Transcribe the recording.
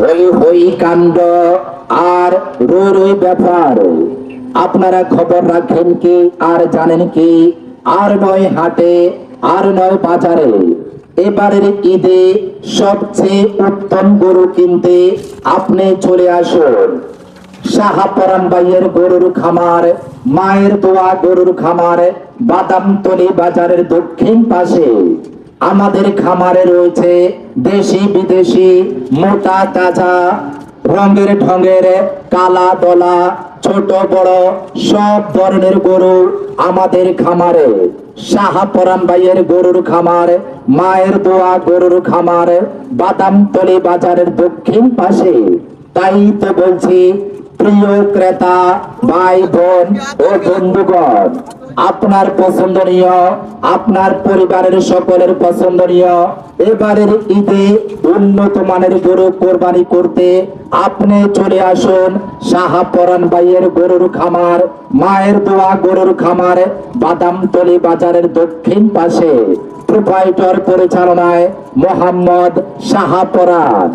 হই হই কাণ্ড আর রই রই ব্যাপার। আপনারা খবর রাখেন কি আর জানেন কি? আর নয় হাটে, আর নয় বাজারে, এবারের ঈদে সবচেয়ে উত্তম গরু কিনতে আপনি চলে আসুন শাহপরান ভাইয়ের গরুর খামার, মায়ের দোয়া গরুর খামার, বাদামতলী বাজারের দক্ষিণ পাশে। আমাদের খামারে রয়েছে দেশি বিদেশি মোটা তাজা রঙের ঢঙের কালা দলা ছোট বড় সব ধরনের গরু আমাদের খামারে। শাহপরান ভাইয়ের গরুর খামার, মায়ের দোয়া গরুর খামার, বাদামতলী বাজারের দক্ষিণ পাশে। তাই তো বলছি প্রিয় ক্রেতা ভাই বোন ও বন্ধুগণ, আপনার পছন্দনীয়, আপনার পরিবারের সকলের পছন্দনীয় এবারের ঈদে উন্নত মানের গরু কোরবানি করতে আপনি চলে আসুন শাহপরান ভাইয়ের গরুর খামার, মায়ের দোয়া গরুর খামার, বাদামতলী বাজারের দক্ষিণ পাশে। প্রোপাইটর পরিচালনায় মোহাম্মদ শাহপরান।